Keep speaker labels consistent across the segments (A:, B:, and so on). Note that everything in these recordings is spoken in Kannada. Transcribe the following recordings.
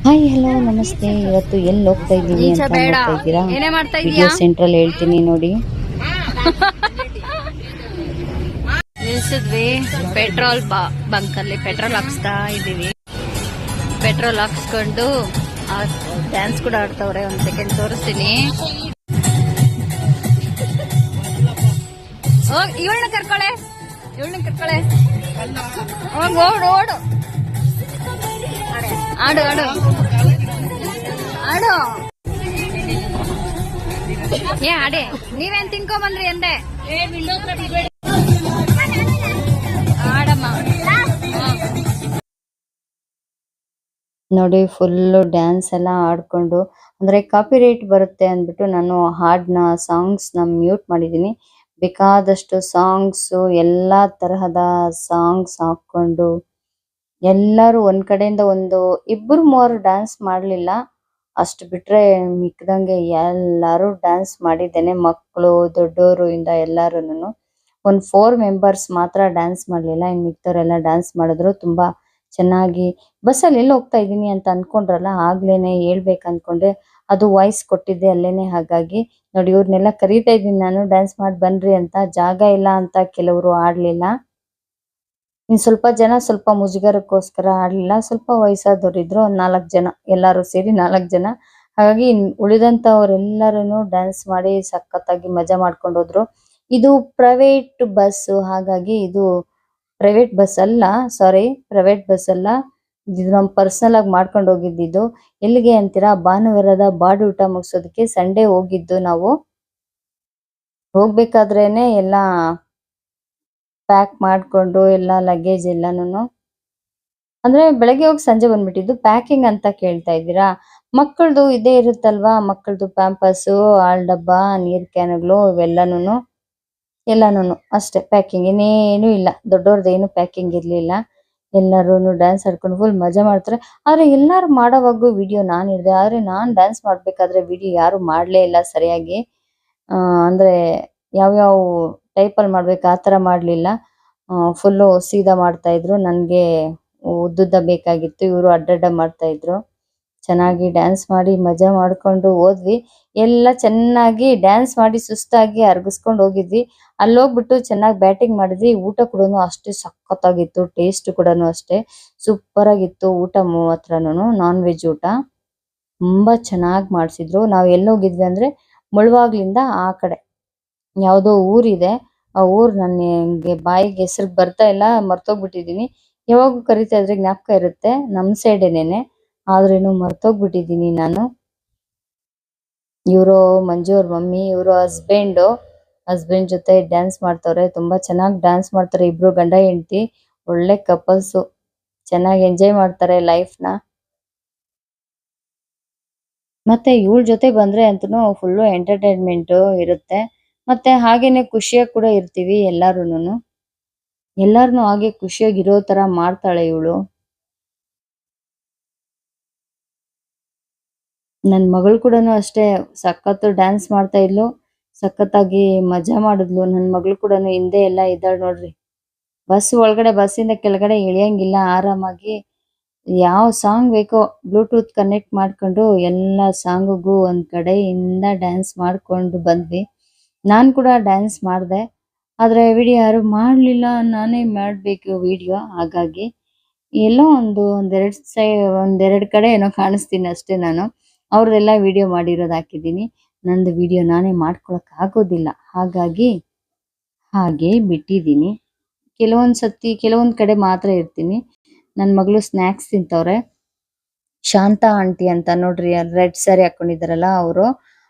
A: ಹಾಯ್ ಹಲೋ ನಮಸ್ತೆ. ಇವತ್ತು ಎಲ್ಲಿ ಹೋಗ್ತಾ ಇದ್ದೀವಿ
B: ಈಚೆ
A: ಅಂತ
B: ಬೇಡ.
A: ನೋಡ್ತಾ ಇದ್ದೀರಾ?
B: ಏನೇ ಮಾಡ್ತಾ
A: ವಿಡಿಯೋ
B: ಇದೀಯಾ?
A: ಸೆಂಟ್ರಲ್ಲಿ ಹೇಳ್ತೀನಿ ನೋಡಿ.
B: ನಿಲ್ಸಿದ್ವಿ ಪೆಟ್ರೋಲ್ ಬಂಕ್ ಅಲ್ಲಿ ಪೆಟ್ರೋಲ್ ಹಾಕ್ಸ್ತಾ ಇದೀವಿ. ಪೆಟ್ರೋಲ್ ಹಾಕ್ಸ್ಕೊಂಡು ಡ್ಯಾನ್ಸ್ ಕೂಡ ಆಡ್ತವ್ರೆ. ಒಂದ್ ಸೆಕೆಂಡ್ ತೋರಿಸ್ತೀನಿ. ಹೋಗ್ ಇವಳನ್ನ ಕರ್ಕೊಳೆ, ಹೋಗ್ ಓಡು ಓಡು, ಆಡು ಆಡು ಆಡು. ಏ ಆಡೆ, ನೀವೇನ್ ತಿನ್ಕೊ ಬಂದ್ರಿ ಅಂದೆ. ಆಡಮ್ಮ.
A: ನೋಡಿ ಫುಲ್ಲು ಡ್ಯಾನ್ಸ್ ಎಲ್ಲ ಆಡ್ಕೊಂಡು, ಅಂದ್ರೆ ಕಾಪಿ ರೈಟ್ ಬರುತ್ತೆ ಅಂದ್ಬಿಟ್ಟು ನಾನು ಸಾಂಗ್ಸ್ನ ಮ್ಯೂಟ್ ಮಾಡಿದ್ದೀನಿ. ಬೇಕಾದಷ್ಟು ಸಾಂಗ್ಸು ಎಲ್ಲಾ ತರಹದ ಸಾಂಗ್ಸ್ ಹಾಕೊಂಡು ಎಲ್ಲರೂ ಒಂದ್ ಕಡೆಯಿಂದ ಒಂದು ಇಬ್ರು ಮೂವರು ಡ್ಯಾನ್ಸ್ ಮಾಡ್ಲಿಲ್ಲ. ಅಷ್ಟು ಬಿಟ್ರೆ ಮಿಕ್ದಂಗೆ ಎಲ್ಲಾರು ಡ್ಯಾನ್ಸ್ ಮಾಡಿದ್ದೇನೆ. ಮಕ್ಕಳು ದೊಡ್ಡೋರು ಇಂದ ಎಲ್ಲಾರುನು. ಒಂದ್ 4 ಮೆಂಬರ್ಸ್ ಮಾತ್ರ ಡ್ಯಾನ್ಸ್ ಮಾಡ್ಲಿಲ್ಲ. ಇನ್ ಮಿಕ್ದವರೆಲ್ಲ ಡ್ಯಾನ್ಸ್ ಮಾಡಿದ್ರು. ತುಂಬಾ ಚೆನ್ನಾಗಿ ಬಸ್ಸಲ್ಲಿ ಎಲ್ಲಿ ಹೋಗ್ತಾ ಇದ್ದೀನಿ ಅಂತ ಅನ್ಕೊಂಡ್ರಲ್ಲ, ಆಗ್ಲೇನೆ ಹೇಳ್ಬೇಕು ಅನ್ಕೊಂಡೆ. ಅದು ವಾಯ್ಸ್ ಕೊಟ್ಟಿದ್ದೆ ಅಲ್ಲೇನೆ. ಹಾಗಾಗಿ ನೋಡಿ ಇವ್ರನ್ನೆಲ್ಲ ಕರೀತಾ ಇದ್ದೀನಿ ನಾನು, ಡ್ಯಾನ್ಸ್ ಮಾಡಿ ಬನ್ರಿ ಅಂತ. ಜಾಗ ಇಲ್ಲ ಅಂತ ಕೆಲವರು ಆಡ್ಲಿಲ್ಲ. ಇನ್ ಸ್ವಲ್ಪ ಜನ ಸ್ವಲ್ಪ ಮುಜುಗರಕ್ಕೋಸ್ಕರ ಆಡ್ಲಿಲ್ಲ. ಸ್ವಲ್ಪ ವಯಸ್ಸಾದವರಿದ್ರು, ಒಂದ್ 4 ಜನ, ಎಲ್ಲಾರು ಸೇರಿ 4 ಜನ. ಹಾಗಾಗಿ ಉಳಿದಂತವರೆಲ್ಲರೂ ಡ್ಯಾನ್ಸ್ ಮಾಡಿ ಸಖತ್ತಾಗಿ ಮಜಾ ಮಾಡ್ಕೊಂಡು ಹೋದ್ರು. ಇದು ಪ್ರೈವೇಟ್ ಬಸ್, ಹಾಗಾಗಿ ಇದು ಪ್ರೈವೇಟ್ ಬಸ್ ಅಲ್ಲ, ಸಾರಿ ಪ್ರೈವೇಟ್ ಬಸ್ ಅಲ್ಲ. ಇದು ನಮ್ ಪರ್ಸನಲ್ ಆಗಿ ಮಾಡ್ಕೊಂಡು ಹೋಗಿದ್ದಿದ್ದು. ಎಲ್ಲಿಗೆ ಅಂತೀರಾ? ಭಾನುವಾರದ ಬಾಡೂಟ ಮುಗಿಸೋದಕ್ಕೆ ಸಂಡೇ ಹೋಗಿದ್ದು ನಾವು. ಹೋಗ್ಬೇಕಾದ್ರೇನೆ ಎಲ್ಲಾ ಪ್ಯಾಕ್ ಮಾಡ್ಕೊಂಡು ಎಲ್ಲಾ ಲಗೇಜ್ ಎಲ್ಲಾನು, ಅಂದ್ರೆ ಬೆಳಗ್ಗೆ ಹೋಗಿ ಸಂಜೆ ಬಂದ್ಬಿಟ್ಟಿದ್ದು. ಪ್ಯಾಕಿಂಗ್ ಅಂತ ಕೇಳ್ತಾ ಇದ್ದೀರಾ? ಮಕ್ಕಳದು ಇದೇ ಇರುತ್ತಲ್ವಾ, ಮಕ್ಕಳದು ಪ್ಯಾಂಪರ್ಸ್, ಹಾಲ್ ಡಬ್ಬ, ನೀರ್ ಕ್ಯಾನ್ಗಳು ಎಲ್ಲಾನು ಅಷ್ಟೇ ಪ್ಯಾಕಿಂಗ್, ಇನ್ನೇನು ಇಲ್ಲ. ದೊಡ್ಡವ್ರದ್ದೇನು ಪ್ಯಾಕಿಂಗ್ ಇರ್ಲಿಲ್ಲ. ಎಲ್ಲರೂ ಡ್ಯಾನ್ಸ್ ಆಡ್ಕೊಂಡು ಫುಲ್ ಮಜಾ ಮಾಡ್ತಾರೆ. ಆದ್ರೆ ಎಲ್ಲಾರು ಮಾಡೋವಾಗೂ ವಿಡಿಯೋ ನಾನ್ ಹಿಡ್ದೆ. ಆದ್ರೆ ನಾನ್ ಡ್ಯಾನ್ಸ್ ಮಾಡ್ಬೇಕಾದ್ರೆ ವಿಡಿಯೋ ಯಾರು ಮಾಡ್ಲೇ ಇಲ್ಲ ಸರಿಯಾಗಿ. ಅಂದ್ರೆ ಯಾವ್ಯಾವ ಟೈಪ್ ಅಲ್ಲಿ ಮಾಡ್ಬೇಕು ಆತರ ಮಾಡ್ಲಿಲ್ಲ. ಫುಲ್ಲು ಸೀದಾ ಮಾಡ್ತಾ ಇದ್ರು. ನನ್ಗೆ ಉದ್ದುದ್ದ ಬೇಕಾಗಿತ್ತು, ಇವರು ಅಡ್ಡಡ್ಡ ಮಾಡ್ತಾ ಇದ್ರು. ಚೆನ್ನಾಗಿ ಡ್ಯಾನ್ಸ್ ಮಾಡಿ ಮಜಾ ಮಾಡ್ಕೊಂಡು ಹೋದ್ವಿ. ಎಲ್ಲ ಚೆನ್ನಾಗಿ ಡ್ಯಾನ್ಸ್ ಮಾಡಿ ಸುಸ್ತಾಗಿ ಅರ್ಗಿಸ್ಕೊಂಡು ಹೋಗಿದ್ವಿ. ಅಲ್ಲೋಗ್ಬಿಟ್ಟು ಚೆನ್ನಾಗಿ ಬ್ಯಾಟಿಂಗ್ ಮಾಡಿದ್ವಿ. ಊಟ ಕೂಡ ಅಷ್ಟೇ ಸಖತ್ತಾಗಿತ್ತು. ಟೇಸ್ಟ್ ಕೂಡ ಅಷ್ಟೇ ಸೂಪರ್ ಆಗಿತ್ತು. ಊಟ ಹತ್ರನು ನಾನ್ ವೆಜ್ ಊಟ ತುಂಬಾ ಚೆನ್ನಾಗಿ ಮಾಡ್ಸಿದ್ರು. ನಾವ್ ಎಲ್ಲೋಗಿದ್ವಿ ಅಂದ್ರೆ ಮುಳಬಾಗ್ಲಿಂದ ಆ ಕಡೆ ಯಾವ್ದೋ ಊರಿದೆ. ಆ ಊರ್ ನನಗೆ ಬಾಯಿಗೆ ಹೆಸರು ಬರ್ತಾ ಇಲ್ಲ, ಮರ್ತೋಗ್ಬಿಟ್ಟಿದೀನಿ. ಯಾವಾಗೂ ಕರಿತಾ ಇದ್ರೆ ಜ್ಞಾಪಕ ಇರುತ್ತೆ. ನಮ್ ಸೈಡೇನೇನೆ, ಆದ್ರೇನು ಮರ್ತೋಗ್ಬಿಟ್ಟಿದೀನಿ ನಾನು. ಇವರು ಮಂಜು ಅವ್ರ ಮಮ್ಮಿ, ಇವರು ಹಸ್ಬೆಂಡ್ ಜೊತೆ ಡ್ಯಾನ್ಸ್ ಮಾಡ್ತವ್ರೆ. ತುಂಬಾ ಚೆನ್ನಾಗಿ ಡ್ಯಾನ್ಸ್ ಮಾಡ್ತಾರೆ. ಇಬ್ರು ಗಂಡ ಹೆಂಡತಿ ಒಳ್ಳೆ ಕಪಲ್ಸು. ಚೆನ್ನಾಗಿ ಎಂಜಾಯ್ ಮಾಡ್ತಾರೆ ಲೈಫ್ ನ. ಮತ್ತೆ ಇವಳ ಜೊತೆ ಬಂದ್ರೆ ಅಂತೂ ಫುಲ್ಲು ಎಂಟರ್ಟೈನ್ಮೆಂಟ್ ಇರುತ್ತೆ. ಮತ್ತೆ ಹಾಗೇನೆ ಖುಷಿಯಾಗಿ ಕೂಡ ಇರ್ತೀವಿ ಎಲ್ಲಾರುನು. ಎಲ್ಲಾರ್ನು ಹಾಗೆ ಖುಷಿಯಾಗಿ ಇರೋ ತರ ಮಾಡ್ತಾಳೆ ಇವಳು. ನನ್ ಮಗಳು ಕೂಡ ಅಷ್ಟೇ ಸಖತ್ತು ಡ್ಯಾನ್ಸ್ ಮಾಡ್ತಾ ಇದ್ಲು. ಸಖತ್ತಾಗಿ ಮಜಾ ಮಾಡಿದ್ಲು. ನನ್ ಮಗಳು ಕೂಡ ಹಿಂದೆ ಎಲ್ಲ ಇದ್ದಾಳೆ ನೋಡ್ರಿ. ಬಸ್ ಒಳಗಡೆ, ಬಸ್ಸಿಂದ ಕೆಳಗಡೆ ಇಳಿಯಂಗಿಲ್ಲ. ಆರಾಮಾಗಿ ಯಾವ ಸಾಂಗ್ ಬೇಕೋ ಬ್ಲೂಟೂತ್ ಕನೆಕ್ಟ್ ಮಾಡ್ಕೊಂಡು ಎಲ್ಲ ಸಾಂಗಿಗೂ ಒಂದ್ ಕಡೆಯಿಂದ ಡ್ಯಾನ್ಸ್ ಮಾಡ್ಕೊಂಡು ಬಂದ್ವಿ. ನಾನ್ ಕೂಡ ಡ್ಯಾನ್ಸ್ ಮಾಡ್ದೆ. ಆದ್ರೆ ವಿಡಿಯೋ ಯಾರು ಮಾಡ್ಲಿಲ್ಲ, ನಾನೇ ಮಾಡ್ಬೇಕು ವಿಡಿಯೋ. ಹಾಗಾಗಿ ಎಲ್ಲೋ ಒಂದೆರಡು ಕಡೆ ಏನೋ ಕಾಣಿಸ್ತೀನಿ ಅಷ್ಟೇ ನಾನು. ಅವ್ರದೆಲ್ಲ ವಿಡಿಯೋ ಮಾಡಿರೋದು ಹಾಕಿದ್ದೀನಿ. ನಂದು ವಿಡಿಯೋ ನಾನೇ ಮಾಡ್ಕೊಳಕ್ ಆಗೋದಿಲ್ಲ. ಹಾಗಾಗಿ ಹಾಗೆ ಬಿಟ್ಟಿದ್ದೀನಿ. ಕೆಲವೊಂದ್ ಕಡೆ ಮಾತ್ರ ಇರ್ತೀನಿ. ನನ್ ಮಗಳು ಸ್ನಾಕ್ಸ್ ತಿಂತವ್ರೆ. ಶಾಂತ ಆಂಟಿ ಅಂತ ನೋಡ್ರಿ, ರೆಡ್ ಸ್ಯಾರಿ ಹಾಕೊಂಡಿದಾರಲ್ಲ ಅವರು,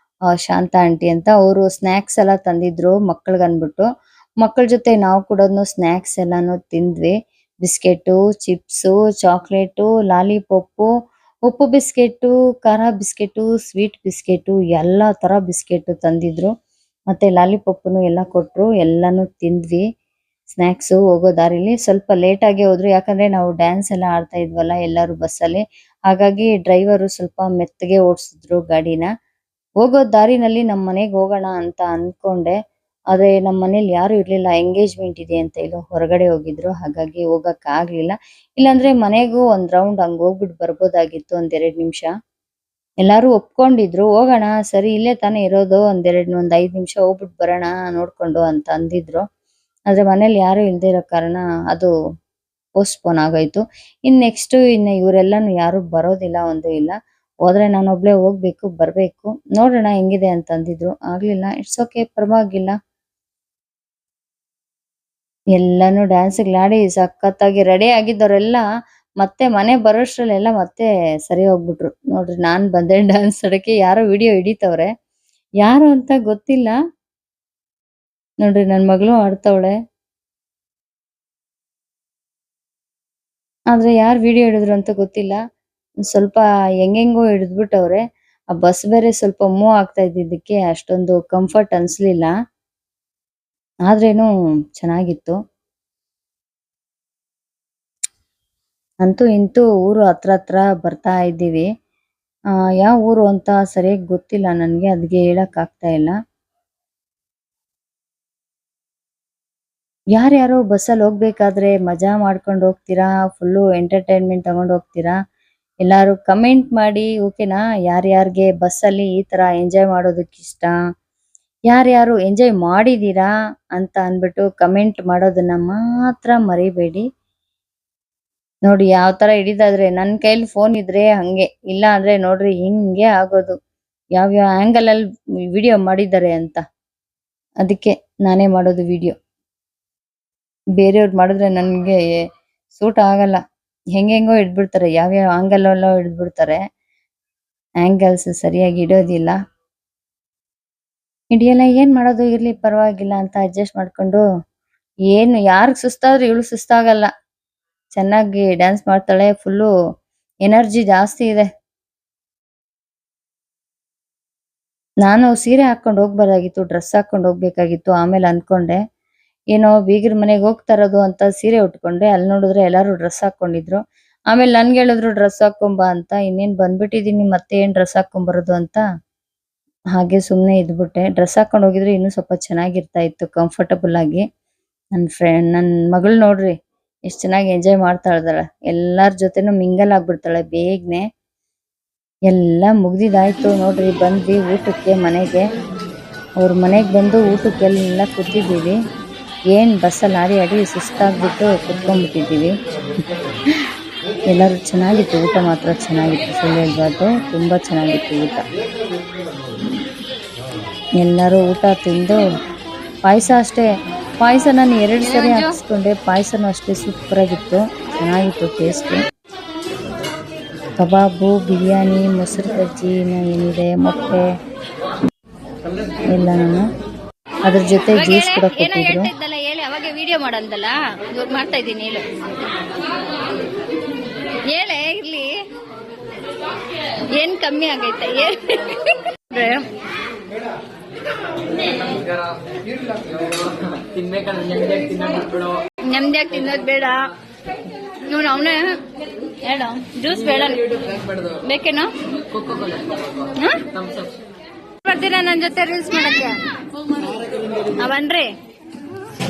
A: ಶಾಂತ ಆಂಟಿ ಅಂತ. ಅವರು ಸ್ನಾಕ್ಸ್ ಎಲ್ಲ ತಂದಿದ್ರು ಮಕ್ಕಳಿಗೆ ಅನ್ಬಿಟ್ಟು. ಮಕ್ಕಳ ಜೊತೆ ನಾವು ಕೂಡ ಸ್ನಾಕ್ಸ್ ಎಲ್ಲಾನು ತಿಂದ್ವಿ. ಬಿಸ್ಕೆಟು, ಚಿಪ್ಸು, ಚಾಕ್ಲೇಟು, ಲಾಲಿಪಾಪು, ಉಪ್ಪು ಬಿಸ್ಕೆಟು, ಖಾರ ಬಿಸ್ಕೆಟು, ಸ್ವೀಟ್ ಬಿಸ್ಕೆಟು, ಎಲ್ಲಾ ತರ ಬಿಸ್ಕೆಟ್ ತಂದಿದ್ರು. ಮತ್ತೆ ಲಾಲಿಪಾಪ್ನು ಎಲ್ಲ ಕೊಟ್ರು. ಎಲ್ಲಾನು ತಿಂದ್ವಿ. ಸ್ನಾಕ್ಸ್ ಹೋಗೋ ದಾರಿಲಿ ಸ್ವಲ್ಪ ಲೇಟ್ ಆಗಿ ಹೋದ್ರು. ಯಾಕಂದ್ರೆ ನಾವು ಡ್ಯಾನ್ಸ್ ಎಲ್ಲ ಆಡ್ತಾ ಇದ್ವಲ್ಲ ಎಲ್ಲಾರು ಬಸ್ಸಲ್ಲಿ. ಹಾಗಾಗಿ ಡ್ರೈವರು ಸ್ವಲ್ಪ ಮೆತ್ತಗೆ ಓಡಿಸಿದ್ರು ಗಾಡಿನ. ಹೋಗೋ ದಾರಿನಲ್ಲಿ ನಮ್ ಮನೆಗ್ ಹೋಗೋಣ ಅಂತ ಅನ್ಕೊಂಡೆ. ಆದ್ರೆ ನಮ್ಮ ಮನೇಲಿ ಯಾರು ಇರ್ಲಿಲ್ಲ, ಎಂಗೇಜ್ಮೆಂಟ್ ಇದೆ ಅಂತ ಹೇಳಿ ಹೊರಗಡೆ ಹೋಗಿದ್ರು, ಹಾಗಾಗಿ ಹೋಗಕ್ ಆಗ್ಲಿಲ್ಲ. ಇಲ್ಲಾಂದ್ರೆ ಮನೆಗೂ ಒಂದ್ ರೌಂಡ್ ಹಂಗ್ ಹೋಗ್ಬಿಟ್ಟು ಬರ್ಬೋದಾಗಿತ್ತು, ಒಂದ್ 2 ನಿಮಿಷ. ಎಲ್ಲಾರು ಒಪ್ಕೊಂಡಿದ್ರು, ಹೋಗೋಣ ಸರಿ ಇಲ್ಲೇ ತಾನೇ ಇರೋದು, ಒಂದ್ 5 ನಿಮಿಷ ಹೋಗ್ಬಿಟ್ಟು ಬರೋಣ ನೋಡ್ಕೊಂಡು ಅಂತ ಅಂದಿದ್ರು. ಆದ್ರೆ ಮನೇಲಿ ಯಾರು ಇಲ್ದೇ ಇರೋ ಕಾರಣ ಅದು ಪೋಸ್ಟ್‌ಪೋನ್ ಆಗೋಯ್ತು. ಇನ್ನ ಇವರೆಲ್ಲಾನು ಯಾರು ಬರೋದಿಲ್ಲ, ಒಂದು ಇಲ್ಲ. ಹೋದ್ರೆ ನಾನೊಬ್ಳೇ ಹೋಗ್ಬೇಕು, ಬರ್ಬೇಕು, ನೋಡೋಣ ಹೆಂಗಿದೆ ಅಂತ ಅಂದಿದ್ರು. ಆಗ್ಲಿಲ್ಲ, ಇಟ್ಸ್ ಓಕೆ, ಪರವಾಗಿಲ್ಲ. ಎಲ್ಲಾನು ಡ್ಯಾನ್ಸ್‌ಗಳಾಡಿ ಸಖತ್ತಾಗಿ ರೆಡಿ ಆಗಿದ್ದವರೆಲ್ಲ ಮತ್ತೆ ಮನೆ ಬರೋಷ್ಟ್ರಲ್ಲೆಲ್ಲ ಮತ್ತೆ ಸರಿ ಹೋಗ್ಬಿಟ್ರು. ನೋಡ್ರಿ ನಾನ್ ಬಂದೆ ಡ್ಯಾನ್ಸ್ ಆಡಕ್ಕೆ, ಯಾರೋ ವಿಡಿಯೋ ಹಿಡಿತವ್ರೆ. ಯಾರು ಅಂತ ಗೊತ್ತಿಲ್ಲ. ನೋಡ್ರಿ ನನ್ ಮಗಳು ಆಡ್ತವಳೆ. ಆದ್ರೆ ಯಾರ್ ವಿಡಿಯೋ ಹಿಡಿದ್ರು ಅಂತ ಗೊತ್ತಿಲ್ಲ. ಸ್ವಲ್ಪ ಹೆಂಗೆಂಗೋ ಹಿಡಿದ್ಬಿಟ್ಟವ್ರೆ. ಆ ಬಸ್ ಬೇರೆ ಸ್ವಲ್ಪ ಮೂವ್ ಆಗ್ತಾ ಇದ್ದಿದ್ದಕ್ಕೆ ಅಷ್ಟೊಂದು ಕಂಫರ್ಟ್ ಅನ್ಸ್ಲಿಲ್ಲ. ಆದ್ರೇನು ಚೆನ್ನಾಗಿತ್ತು. ಅಂತೂ ಇಂತೂ ಊರು ಹತ್ರ ಬರ್ತಾ ಇದ್ದೀವಿ. ಯಾವ ಊರು ಅಂತ ಸರಿಯಾಗಿ ಗೊತ್ತಿಲ್ಲ ನನ್ಗೆ, ಅದ್ಕೆ ಹೇಳಕ್ ಆಗ್ತಾ ಇಲ್ಲ. ಯಾರ್ಯಾರು ಬಸ್ಸಲ್ಲಿ ಹೋಗ್ಬೇಕಾದ್ರೆ ಮಜಾ ಮಾಡ್ಕೊಂಡು ಹೋಗ್ತೀರಾ, ಫುಲ್ಲು ಎಂಟರ್ಟೈನ್ಮೆಂಟ್ ತಗೊಂಡ್ ಹೋಗ್ತೀರಾ? ಎಲ್ಲಾರು ಕಮೆಂಟ್ ಮಾಡಿ, ಓಕೆನಾ? ಯಾರ್ಯಾರ್ಗೆ ಬಸ್ಸಲ್ಲಿ ಈ ತರ ಎಂಜಾಯ್ ಮಾಡೋದಕ್ಕೆ ಇಷ್ಟ, ಯಾರ್ಯಾರು ಎಂಜಾಯ್ ಮಾಡಿದೀರಾ ಅಂತ ಅನ್ಬಿಟ್ಟು ಕಮೆಂಟ್ ಮಾಡೋದನ್ನ ಮಾತ್ರ ಮರಿಬೇಡಿ. ನೋಡಿ ಯಾವ ತರ ಹಿಡಿದಾದ್ರೆ, ನನ್ ಕೈಲಿ ಫೋನ್ ಇದ್ರೆ ಹಂಗೆ, ಇಲ್ಲ ಅಂದ್ರೆ ನೋಡ್ರಿ ಹಿಂಗೆ ಆಗೋದು. ಯಾವ್ಯಾವ ಆಂಗಲ್ ಅಲ್ಲಿ ವಿಡಿಯೋ ಮಾಡಿದ್ದಾರೆ ಅಂತ, ಅದಕ್ಕೆ ನಾನೇ ಮಾಡೋದು ವಿಡಿಯೋ. ಬೇರೆಯವ್ರು ಮಾಡಿದ್ರೆ ನನ್ಗೆ ಸೂಟ್ ಆಗಲ್ಲ. ಹೆಂಗೆಂಗೋ ಹಿಡ್ಬಿಡ್ತಾರೆ, ಯಾವ್ಯಾವ ಆಂಗಲ್ ಅಲ್ಲೋ ಹಿಡ್ಬಿಡ್ತಾರೆ. ಆಂಗಲ್ಸ್ ಸರಿಯಾಗಿ ಇಡೋದಿಲ್ಲ. ಹಿಡಿಯಲ್ಲ, ಏನ್ ಮಾಡೋದು, ಇರ್ಲಿ ಪರವಾಗಿಲ್ಲ ಅಂತ ಅಡ್ಜಸ್ಟ್ ಮಾಡ್ಕೊಂಡು, ಏನು ಯಾರಿಗ್ ಸುಸ್ತಾದ್ರೂ ಇವಳು ಸುಸ್ತಾಗಲ್ಲ. ಚೆನ್ನಾಗಿ ಡ್ಯಾನ್ಸ್ ಮಾಡ್ತಾಳೆ, ಫುಲ್ಲು ಎನರ್ಜಿ ಜಾಸ್ತಿ ಇದೆ. ನಾನು ಸೀರೆ ಹಾಕೊಂಡು ಹೋಗ್ಬಾರ್ದಾಗಿತ್ತು, ಡ್ರೆಸ್ ಹಾಕೊಂಡು ಹೋಗ್ಬೇಕಾಗಿತ್ತು. ಆಮೇಲೆ ಅನ್ಕೊಂಡೆ, ಏನೋ ಬೀಗರ ಮನೆಗೆ ಹೋಗ್ತಾ ಇರೋದು ಅಂತ ಸೀರೆ ಉಟ್ಕೊಂಡೆ. ಅಲ್ಲಿ ನೋಡಿದ್ರೆ ಎಲ್ಲಾರು ಡ್ರೆಸ್ ಹಾಕೊಂಡಿದ್ರು. ಆಮೇಲೆ ನನ್ಗೆ ಹೇಳಿದ್ರು ಡ್ರೆಸ್ ಹಾಕೊಂಬಾ ಅಂತ. ಇನ್ನೇನ್ ಬಂದ್ಬಿಟ್ಟಿದೀನಿ, ಮತ್ತೆ ಏನ್ ಡ್ರೆಸ್ ಹಾಕೊಂಬರೋದು ಅಂತ ಹಾಗೆ ಸುಮ್ನೆ ಇದ್ಬಿಟ್ಟೆ. ಡ್ರೆಸ್ ಹಾಕೊಂಡು ಹೋಗಿದ್ರೆ ಇನ್ನೂ ಸ್ವಲ್ಪ ಚೆನ್ನಾಗಿರ್ತಾ ಇತ್ತು, ಕಂಫರ್ಟಬಲ್ ಆಗಿ. ನನ್ ಮಗಳು ನೋಡ್ರಿ ಎಷ್ಟ್ ಚೆನ್ನಾಗಿ ಎಂಜಾಯ್ ಮಾಡ್ತಾ ಇದ್ದಾಳೆ. ಎಲ್ಲಾರ್ ಜೊತೆನೂ ಮಿಂಗಲ್ ಆಗ್ಬಿಡ್ತಾಳೆ ಬೇಗನೆ. ಎಲ್ಲ ಮುಗ್ದಿದಾಯ್ತು ನೋಡ್ರಿ, ಬಂದ್ವಿ ಊಟಕ್ಕೆ ಮನೆಗೆ. ಅವ್ರ ಮನೆಗ್ ಬಂದು ಊಟಕ್ಕೆಲ್ಲ ಕೂತಿದ್ದೀವಿ. ಏನ್ ಬಸ್ಸಲ್ಲಿ ಆಡಿ ಆಡಿ ಸುಸ್ತಾಗ್ಬಿಟ್ಟು ಕುತ್ಕೊಂಡ್ಬಿಟ್ಟಿದ್ದೀವಿ. ಎಲ್ಲರೂ ಚೆನ್ನಾಗಿತ್ತು, ಊಟ ಮಾತ್ರ ಚೆನ್ನಾಗಿತ್ತು, ಸುಳ್ಳು ಹೇಳ್ಬಾರ್ದು, ತುಂಬಾ ಚೆನ್ನಾಗಿತ್ತು ಊಟ. ಎಲ್ಲರೂ ಊಟ ತಿಂದು, ಪಾಯಸ ಅಷ್ಟೇ, ಪಾಯಸ ನಾನು 2 ಸರಿ ಹಾಕಿಸ್ಕೊಂಡೆ. ಪಾಯಸನೂ ಅಷ್ಟೇ ಸೂಪರ್ ಆಗಿತ್ತು, ಚೆನ್ನಾಗಿತ್ತು ಟೇಸ್ಟ್. ಕಬಾಬು, ಬಿರಿಯಾನಿ, ಮೊಸರು ಬಜ್ಜಿ, ಏನಿದೆ ಮೊಟ್ಟೆ ಎಲ್ಲ, ನಾನು ಅದ್ರ ಜೊತೆ ಜ್ಯೂಸ್ ಕೂಡ ಕೊಟ್ಟಿದ್ರು.
B: ಹೇಳಿ, ಅವಾಗ ವಿಡಿಯೋ ಮಾಡಂದಲ್ಲ, ಇವಾಗ ಮಾಡ್ತಾ ಇದ್ದೀನಿ, ಹೇಳು ಹೇಳೆ, ಇರ್ಲಿ. ಏನ್ ಕಮ್ಮಿ ಆಗೈತೆ? ನೆಮ್ಮದಿಯಾಗಿ ತಿನ್ನೋದು ಬೇಡ. ಇವನು ಅವನೇ ಹೇಳ, ಜ್ಯೂಸ್ ಬೇಡ ಬೇಕೇನೋ? ಬರ್ತೀರಾ ನನ್ನ ಜೊತೆ ರೀಲ್ಸ್ ಮಾಡಕ್ಕೆ? ಅವನ್ರಿ